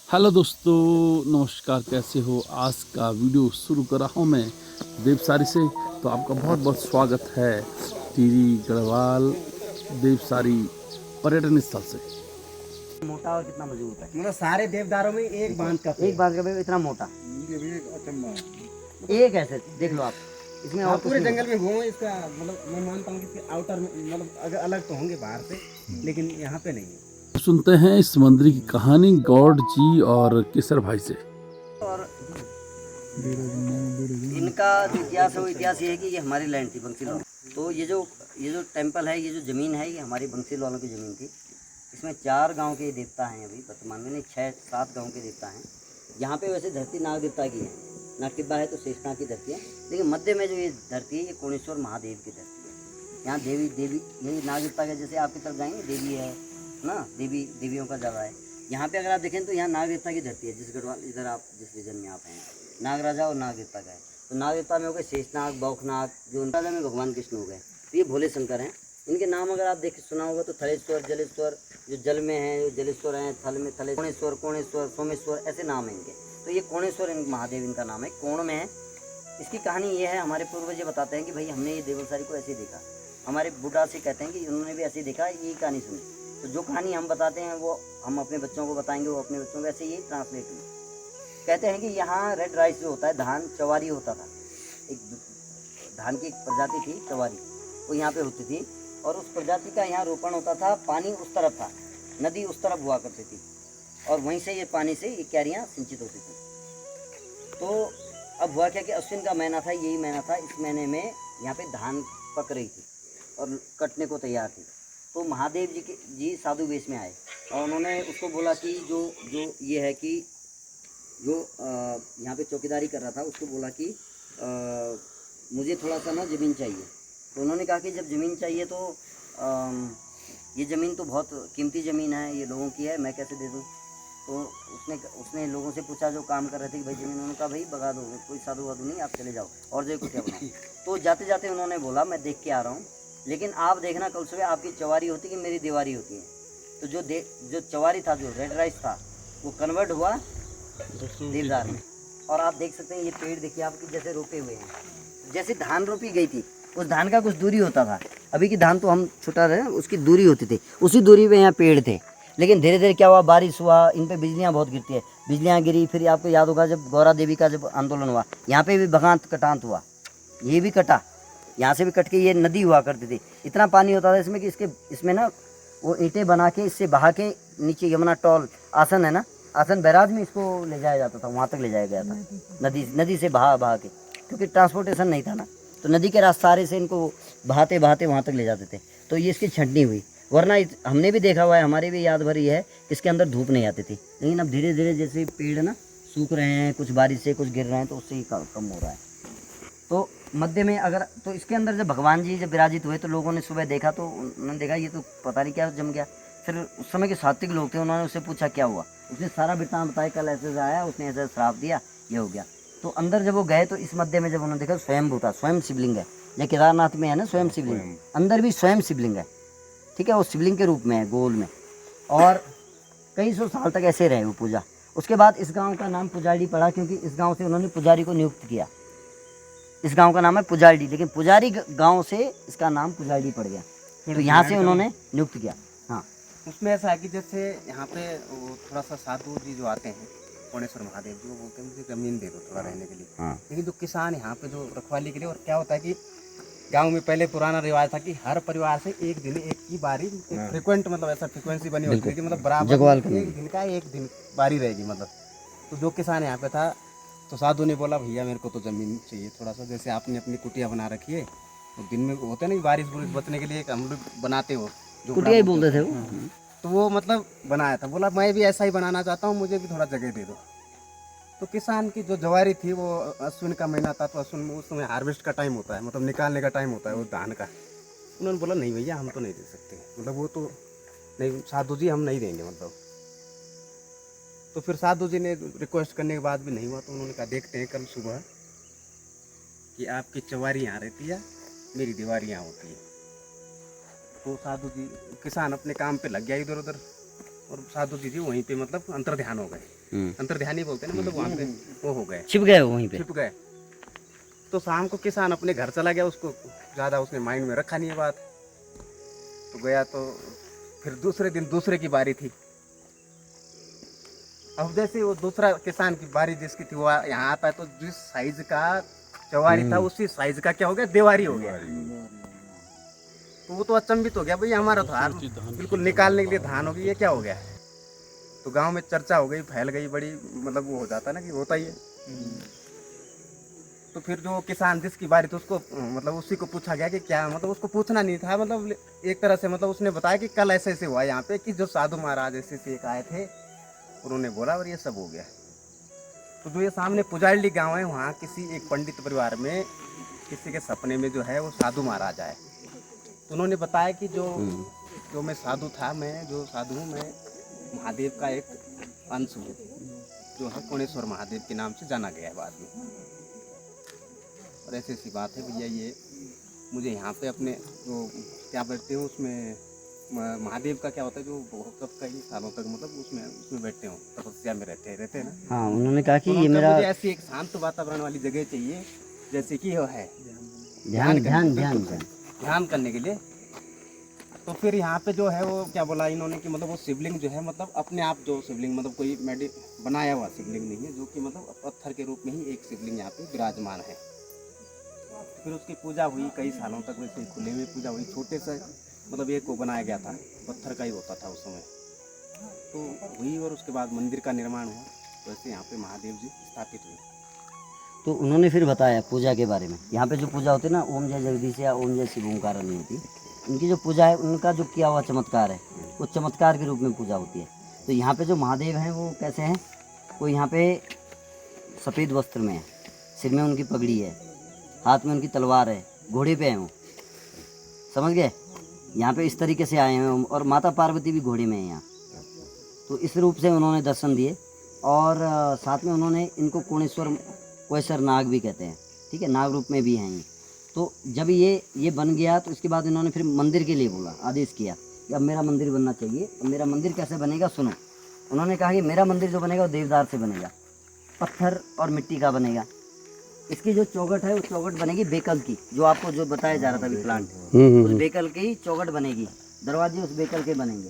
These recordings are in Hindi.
हेलो दोस्तों, नमस्कार। कैसे हो? आज का वीडियो शुरू कर रहा हूँ मैं देवसारी से। तो आपका बहुत बहुत स्वागत है टिहरी गढ़वाल देवसारी पर्यटन स्थल से। मोटा और कितना मजबूत है। मतलब सारे देवदारों में एक बांध का एक बात का पेड़ इतना मोटा, एक ऐसे देख लो आप, इसमें और आप कुछ पूरे नहीं जंगल होता। में घूमो। इसका मतलब मैं मानता हूँ कि इसके आउटर में मतलब अगर अलग तो होंगे बाहर से, लेकिन यहाँ पे नहीं है। सुनते हैं इस मंदिर की कहानी गौड़ जी और केसर भाई से। और इनका जो इतिहास है वो इतिहास ये है कि ये हमारी लैंड थी बंसी लाल। तो ये जो टेम्पल है, ये जो ज़मीन है, ये हमारी बंसी लालों की ज़मीन थी। इसमें 4 गांव के देवता हैं अभी वर्तमान में, नहीं 6-7 गांव के देवता हैं। यहाँ पे वैसे धरती नाग देवता की है, नाग टिब्बा है तो शेषनाग की धरती है, लेकिन मध्य में जो ये धरती है ये कोणेश्वर महादेव की धरती है। यहाँ देवी यही नाग देवता का, जैसे आपकी तरफ जाएंगे देवी है ना, देवियों का जगह है। यहाँ पे अगर आप देखें तो यहाँ नाग देवता की धरती है। जिस गढ़वाल इधर आप जिस रीजन में आप हैं, नाग राजा और नाग देवता का है। तो नाग देवता में हो गए शेषनाग, बौखनाग, जो उनका में भगवान कृष्ण हो गए, तो ये भोले शंकर हैं। इनके नाम अगर आप देख सुना होगा तो थलेश्वर, जलेश्वर, जो जल में है, जो जलेश्वर हैं, थल में थले, कोणेश्वर, सोमेश्वर, ऐसे नाम हैं इनके। तो ये कोणेश्वर महादेव इनका नाम है, कोण में है। इसकी कहानी ये है, हमारे पूर्वज बताते हैं कि भाई हमने ये देवलसारी को ऐसे देखा। हमारे बुढ़ा से कहते हैं कि उन्होंने भी ऐसे देखा, ये कहानी सुनी। तो जो कहानी हम बताते हैं वो हम अपने बच्चों को बताएंगे, वो अपने बच्चों को ऐसे ही ट्रांसलेट हुई। कहते हैं कि यहाँ रेड राइस जो होता है, धान चवारी होता था, एक धान की एक प्रजाति थी चवारी, वो यहाँ पे होती थी। और उस प्रजाति का यहाँ रोपण होता था। पानी उस तरफ था, नदी उस तरफ हुआ करती थी, और वहीं से ये पानी से ये क्यारियाँ सिंचित होती थी। तो अब हुआ क्या कि अश्विन का महीना था, यही महीना था। इस महीने में यहाँ पे धान पक रही थी और कटने को तैयार थी। तो महादेव जी साधु वेश में आए और उन्होंने उसको बोला कि जो जो ये है कि जो यहाँ पे चौकीदारी कर रहा था, उसको बोला कि मुझे थोड़ा सा ना ज़मीन चाहिए। तो उन्होंने कहा कि जब ज़मीन चाहिए तो ये ज़मीन तो बहुत कीमती ज़मीन है, ये लोगों की है, मैं कैसे दे दूँ। तो उसने लोगों से पूछा जो काम कर रहे थे कि भाई ज़मीन, उन्होंने कहा भाई भगा दो, कोई साधु वाधु नहीं, आप चले जाओ और जो कुछ बनाओ। तो जाते जाते उन्होंने बोला मैं देख के आ रहा हूँ, लेकिन आप देखना कल सुबह आपकी चवारी होती कि मेरी दीवारी होती है। तो जो चवारी था, जो रेड राइस था, वो कन्वर्ट हुआ देवदार में। और आप देख सकते हैं ये पेड़ देखिए आपकी जैसे रोपे हुए हैं, जैसे धान रोपी गई थी, उस धान का कुछ दूरी होता था। अभी की धान तो हम छुटा रहे हैं, उसकी दूरी होती थी, उसी दूरी पे यहाँ पेड़ थे। लेकिन धीरे धीरे क्या हुआ, बारिश हुआ, इन पे बिजलियाँ बहुत गिरती है, बिजलियाँ गिरी। फिर आपको याद होगा जब गौरा देवी का जब आंदोलन हुआ, यहाँ पे भी भगांत कटांत हुआ, ये भी कटा, यहाँ से भी कट के ये नदी हुआ करती थी। इतना पानी होता था इसमें कि इसमें ना वो ईंटें बना के इससे बहा के नीचे यमुना टॉल आसन है ना, आसन बैराज में इसको ले जाया जाता था, वहाँ तक ले जाया गया था नदी से बहा के, क्योंकि ट्रांसपोर्टेशन नहीं था ना। तो नदी के रास्ते से इनको बहाते बहाते वहाँ तक ले जाते थे। तो ये इसकी छंटनी हुई, वरना हमने भी देखा हुआ है, हमारी भी याद भरी है, इसके अंदर धूप नहीं आती थी। लेकिन अब धीरे धीरे जैसे पेड़ ना सूख रहे हैं, कुछ बारिश से कुछ गिर रहे हैं, तो उससे ही कम हो रहा है। तो मध्य में अगर तो इसके अंदर जब भगवान जी जब विराजित हुए तो लोगों ने सुबह देखा, तो उन्होंने देखा ये तो पता नहीं क्या जम गया। फिर उस समय के सात्विक लोग थे, उन्होंने उससे पूछा क्या हुआ। उसने सारा वृत्तांत बताया, कल ऐसे आया, उसने ऐसे श्राप दिया, ये हो गया। तो अंदर जब वो गए तो इस मध्य में जब उन्होंने देखा स्वयं भूता, स्वयं शिवलिंग है, जैसे केदारनाथ में है ना स्वयं शिवलिंग, अंदर भी स्वयं शिवलिंग है, ठीक है। वो शिवलिंग के रूप में है, गोल में। और कई सौ साल तक ऐसे रहे वो पूजा। उसके बाद इस गांव का नाम पुजारी पड़ा, क्योंकि इस गांव से उन्होंने पुजारी को नियुक्त किया। इस गांव का नाम है पुजारी, लेकिन पुजारी गांव से इसका नाम पुजारी पड़ गया, तो यहाँ से उन्होंने नियुक्त किया। हाँ, उसमें ऐसा है कि जैसे यहाँ पे वो थोड़ा सा साधु जी जो आते हैं, कोणेश्वर महादेव जी, वो बोलते हैं मुझे जमीन दे दो थोड़ा रहने के लिए। हाँ, लेकिन जो किसान यहाँ पे जो रखवाली के लिए, और क्या होता है कि गांव में पहले पुराना रिवाज था कि हर परिवार से एक दिन एक की बारी, एक फ्रिक्वेंट मतलब ऐसा फ्रिक्वेंसी बनी होती है कि मतलब बराबर एक दिन का एक दिन बारी रहेगी मतलब। तो जो किसान यहाँ पे था, तो साधु ने बोला भैया मेरे को तो ज़मीन चाहिए थोड़ा सा, जैसे आपने अपनी कुटिया बना रखी है, तो दिन में होते नहीं बारिश बुरिश बचने के लिए एक हम लोग बनाते हो, कुटिया ही बोलते थे वो। तो वो मतलब बनाया था। बोला मैं भी ऐसा ही बनाना चाहता हूँ, मुझे भी थोड़ा जगह दे दो। तो किसान की जो जवारी थी, वो अश्विन का महीना था, तो अश्विन में उस समय हार्वेस्ट का टाइम होता है, मतलब निकालने का टाइम होता है वो धान का। उन्होंने बोला नहीं भैया हम तो नहीं दे सकते, मतलब वो तो नहीं, साधु जी हम नहीं देंगे मतलब। तो फिर साधु जी ने रिक्वेस्ट करने के बाद भी नहीं हुआ, तो उन्होंने कहा देखते हैं कल सुबह कि आपकी चवारी यहाँ रहती है, मेरी दीवारी यहाँ होती है। तो साधु जी, किसान अपने काम पे लग गया इधर उधर, और साधु जी जी वहीं पे मतलब अंतर ध्यान हो गए। अंतर ध्यान ही बोलते हैं ना, मतलब वहाँ पे वो हो गए, छिप गए वहीं पे। छिप गए। तो शाम को किसान अपने घर चला गया, उसको ज़्यादा उसने माइंड में रखा नहीं ये बात, तो गया। तो फिर दूसरे दिन दूसरे की बारी थी। अब जैसे वो दूसरा किसान की बारी जिसकी थी वो यहाँ आता है, तो जिस साइज का चवारी था उसी साइज का क्या हो गया, देवारी हो गया। तो वो तो अचंभित हो गया, भाई हमारा धान बिल्कुल निकालने के लिए धान हो गई, ये क्या हो गया। तो गांव में चर्चा हो गई, फैल गई बड़ी, मतलब वो हो जाता ना कि होता ही है। तो फिर जो किसान जिसकी बारी थी उसको मतलब उसी को पूछा गया कि क्या, मतलब उसको पूछना नहीं था, मतलब एक तरह से मतलब उसने बताया कि कल ऐसे ऐसे हुआ यहाँ पे कि जो साधु महाराज ऐसे ऐसे एक आए थे, उन्होंने बोला और ये सब हो गया। तो जो ये सामने पुजारली गांव है, वहाँ किसी एक पंडित परिवार में किसी के सपने में जो है वो साधु महाराज आए। तो उन्होंने बताया कि जो मैं साधु था, मैं जो साधु हूँ, मैं महादेव का एक अंश हूँ, जो है कोणेश्वर महादेव के नाम से जाना गया है बाद में। और ऐसी ऐसी बात है भैया, ये मुझे यहाँ पे अपने जो क्या बैठते हो उसमें महादेव का क्या होता है, जो बहुत कई सालों तक मतलब उसमें बैठते हो, तपस्या में रहते हैं ना। हाँ, उन्होंने कहा कि ये उन्होंने मेरा मुझे ऐसी एक शांत वातावरण वाली जगह चाहिए, जैसे कि वो है ध्यान ध्यान ध्यान ध्यान करने के लिए। तो फिर यहाँ पे जो है वो क्या बोला इन्होंने कि मतलब वो शिवलिंग जो है, मतलब अपने आप जो शिवलिंग, मतलब कोई बनाया हुआ शिवलिंग नहीं है, जो कि मतलब पत्थर के रूप में ही एक शिवलिंग यहाँ पे विराजमान है। फिर उसकी पूजा हुई कई सालों तक, वैसे खुले में पूजा हुई, छोटे से मतलब एक को बनाया गया था, पत्थर का ही होता था उस समय, तो हुई। और उसके बाद मंदिर का निर्माण हुआ, तो ऐसे यहाँ पे महादेव जी स्थापित हुए। तो उन्होंने फिर बताया पूजा के बारे में। यहाँ पे जो पूजा होती है ना, ओम जय जगदीश या ओम जय शिव ओंकार नहीं होती, उनकी जो पूजा है, उनका जो किया हुआ चमत्कार है, वो चमत्कार के रूप में पूजा होती है। तो यहाँ पे जो महादेव हैं वो कैसे हैं, वो यहाँ पे सफ़ेद वस्त्र में है, सिर में उनकी पगड़ी है, हाथ में उनकी तलवार है, घोड़े पे हैं वो, समझ गए। यहाँ पे इस तरीके से आए हैं, और माता पार्वती भी घोड़े में है यहाँ। तो इस रूप से उन्होंने दर्शन दिए। और साथ में उन्होंने इनको कोणेश्वर नाग भी कहते हैं, ठीक है, नाग रूप में भी हैं ये। तो जब ये बन गया, तो इसके बाद इन्होंने फिर मंदिर के लिए बोला, आदेश किया कि अब मेरा मंदिर बनना चाहिए। अब मेरा मंदिर कैसे बनेगा, सुनो। उन्होंने कहा कि मेरा मंदिर जो बनेगा वो देवदार से बनेगा, पत्थर और मिट्टी का बनेगा। इसकी जो चौखट है वो चौखट बनेगी बेकल की, जो आपको जो बताया जा रहा था अभी प्लांट, उस बेकल की चौखट बनेगी, दरवाजे उस बेकल के बनेंगे।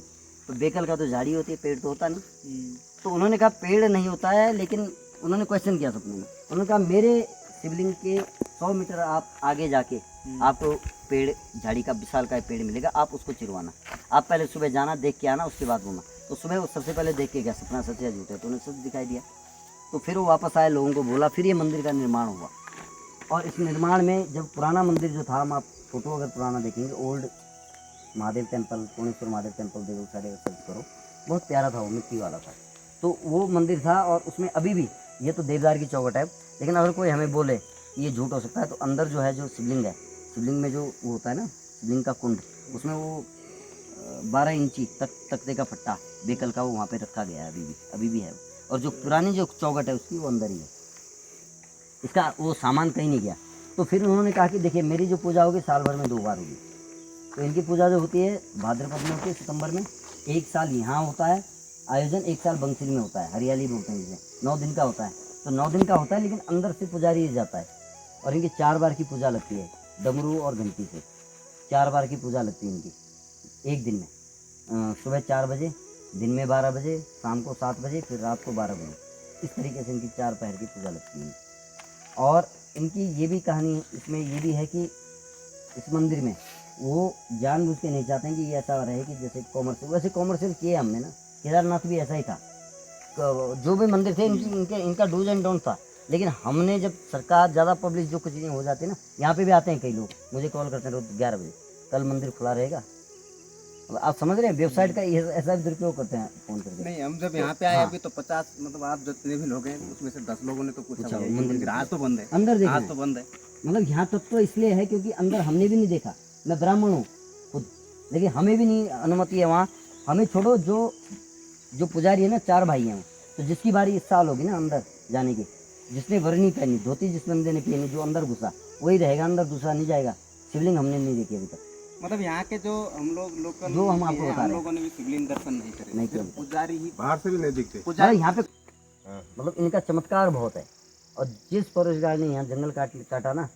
तो बेकल का तो झाड़ी होती है, पेड़ तो होता नहीं। तो उन्होंने कहा पेड़ नहीं होता है, लेकिन उन्होंने क्वेश्चन किया सपने में, उन्होंने कहा मेरे शिवलिंग के 100 मीटर आप आगे जाके आपको पेड़, झाड़ी का विशाल का पेड़ मिलेगा, आप उसको चिरवाना। आप पहले सुबह जाना, देख के आना, उसके बाद बोलना। तो सुबह वो सबसे पहले देख के गया, सपना सच या झूठ है, तो उन्हें सच दिखाई दिया। तो फिर वो वापस आए, लोगों को बोला, फिर ये मंदिर का निर्माण हुआ। और इस निर्माण में जब पुराना मंदिर जो था, हम आप फोटो अगर पुराना देखेंगे, old Mahadev temple, Koneshwar Mahadev temple देखो, सारे सर्च करो, बहुत प्यारा था वो, मिट्टी वाला था। तो वो मंदिर था, और उसमें अभी भी, ये तो देवदार की चौखट है, लेकिन अगर कोई हमें बोले कि ये झूठ हो सकता है, तो अंदर जो है, जो शिवलिंग है, शिवलिंग में जो वो होता है ना, शिवलिंग का कुंड, उसमें वो 12 इंची तख्ते का फट्टा बेकल का वो वहाँ पे रखा गया है, अभी भी है। और जो पुरानी जो चौखट है उसकी, वो अंदर ही है, इसका वो सामान कहीं नहीं गया। तो फिर उन्होंने कहा कि देखिए, मेरी जो पूजा होगी साल भर में 2 बार होगी। तो इनकी पूजा जो होती है भाद्रपद में होती है, सितंबर में। 1 साल यहाँ होता है आयोजन, 1 साल बंसिल में होता है, हरियाली बोलते हैं जिसे, 9 दिन का होता है। तो 9 दिन का होता है, लेकिन अंदर से पुजारी जाता है। और इनकी 4 बार की पूजा लगती है, डमरू और घंटी से 4 बार की पूजा लगती है इनकी एक दिन में। सुबह 4 बजे, दिन में 12 बजे, शाम को 7 बजे, फिर रात को 12 बजे। इस तरीके से इनकी 4 पहर की पूजा लगती है। और इनकी ये भी कहानी इसमें ये भी है कि इस मंदिर में वो जानबूझ के नहीं चाहते हैं कि ये ऐसा रहे कि जैसे कॉमर्शियल, वैसे कॉमर्शियल किए हमने ना, केदारनाथ भी ऐसा ही था। जो भी मंदिर थे इनका डूज एंड डोंट था। लेकिन हमने जब सरकार ज़्यादा पब्लिक जो कुछ चीज़ें हो जाती है ना, यहाँ पे भी आते हैं कई लोग, मुझे कॉल करते हैं रोज 11 बजे, कल मंदिर खुला रहेगा। अब आप समझ रहे हैं, वेबसाइट का ऐसा भी दुरुपयोग करते हैं फ़ोन करके। नहीं, हम जब यहाँ पे आए अभी तो 50, मतलब आप जितने भी लोग हैं उसमें से 10 लोगों ने तो पूछा मंदिर आज तो बंद है, अंदर देखिए, आज तो बंद है। मतलब यहाँ तक तो इसलिए है क्योंकि अंदर हमने भी नहीं देखा। मैं ब्राह्मण हूँ खुद, लेकिन हमें भी नहीं अनुमति है वहाँ। हमें छोड़ो, जो पुजारी है ना, 4 भाई हैं, तो जिसकी बारी इस साल होगी ना अंदर जाने की, जिसने वर्णी पहनी, धोती जिस बंदे ने पहनी, जो अंदर घुसा वही रहेगा अंदर, दूसरा नहीं जाएगा। शिवलिंग हमने नहीं देखी अभी तक, मतलब यहाँ के जो हम लोग लोकल जो हम आपको बता हम रहे हैं। लोगों ने भी शिवलिंग दर्शन नहीं करे, नहीं सिर्फ किया। पुजारी ही बाहर से भी नहीं दिखते। हाँ, यहाँ पे मतलब इनका चमत्कार बहुत है। और जिस फॉरेस्ट गार्ड ने यहाँ जंगल काटा ना,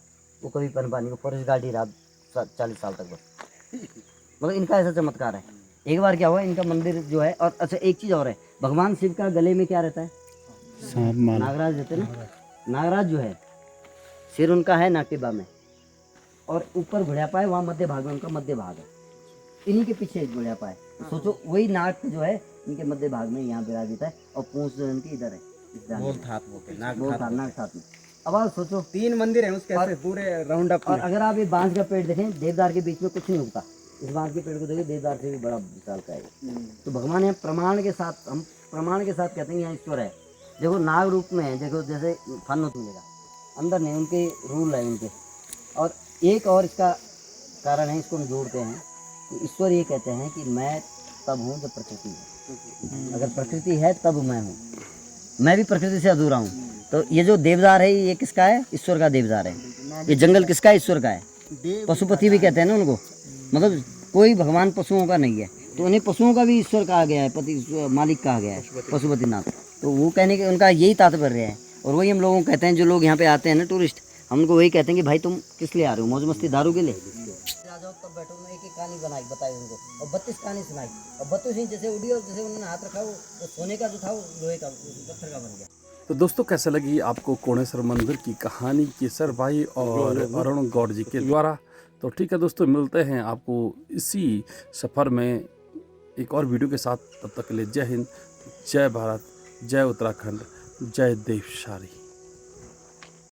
वो कभी पनपा नहीं, वो फॉरेस्ट गार्ड ही रहा 40 साल तक बस। मतलब इनका ऐसा चमत्कार है। एक बार क्या हुआ, इनका मंदिर जो है, और अच्छा एक चीज़ और है, भगवान शिव का गले में क्या रहता है? सांप माला। नागराज रहते ना, नागराज जो है, सिर उनका है नागटिबा में, और ऊपर घुड़ियापा है, वहाँ मध्य भाग में उनका मध्य भाग है, इन्हीं के पीछे एक घुड़ियापा है। तो सोचो वही नाग जो है इनके मध्य भाग में यहाँ विराजित है, और पूंछ जो है इनकी इधर है, इस दाहिने में। थात बोलते हैं, नाग वो था नाग साथ में। अब आप सोचो, 3 मंदिर हैं उसके ऐसे पूरे राउंड अप और अगर आप ये बांस का पेड़ देखें, देवदार के बीच में कुछ नहीं उगता, इस बांस के पेड़ को देखिए, देवदार से भी बड़ा विशाल का है ये। तो भगवान यहाँ प्रमाण के साथ, हम प्रमाण के साथ कहते हैं यहाँ ईश्वर है। देखो नाग रूप में है, देखो जैसे फन मिलेगा, अंदर नहीं, उनके रूल है उनके। और एक और इसका कारण है, इसको हम जोड़ते हैं कि ईश्वर ये कहते हैं कि मैं तब हूँ जब प्रकृति है। अगर प्रकृति है तब मैं हूँ, मैं भी प्रकृति से अधूरा हूँ। तो ये जो देवदार है ये किसका है? ईश्वर का देवदार है। ये जंगल किसका है? ईश्वर का है। पशुपति भी कहते हैं ना उनको, मतलब कोई भगवान पशुओं का नहीं है, तो उन्हें पशुओं का भी ईश्वर कहा गया है, पति मालिक कहा गया है, पशुपतिनाथ। तो वो कहने के उनका यही तात्पर्य है। और वही हम लोगों को कहते हैं, जो लोग यहाँ पे आते हैं ना टूरिस्ट, हम उनको वही कहते हैं कि भाई तुम किस लिए आ रहे हो? मौज मस्ती दारू के लिए? आ जाओ तब बैठो, मैं एक एक कहानी बनाई, बताई उनको, और 32 कहानी सुनाई, और 32 ही जैसे उड़ी, और जैसे उन्होंने हाथ रखा वो सोने का जो था वो लोहे का, पत्थर का बन गया। तो दोस्तों कैसे लगी आपको कोणेश्वर मंदिर की कहानी केसर भाई और अरुण गौड़ जी के द्वारा? तो ठीक है दोस्तों, मिलते हैं आपको इसी सफ़र में एक और वीडियो के साथ। तब तक के लिए जय हिंद, जय भारत, जय उत्तराखंड, जय देवसारी।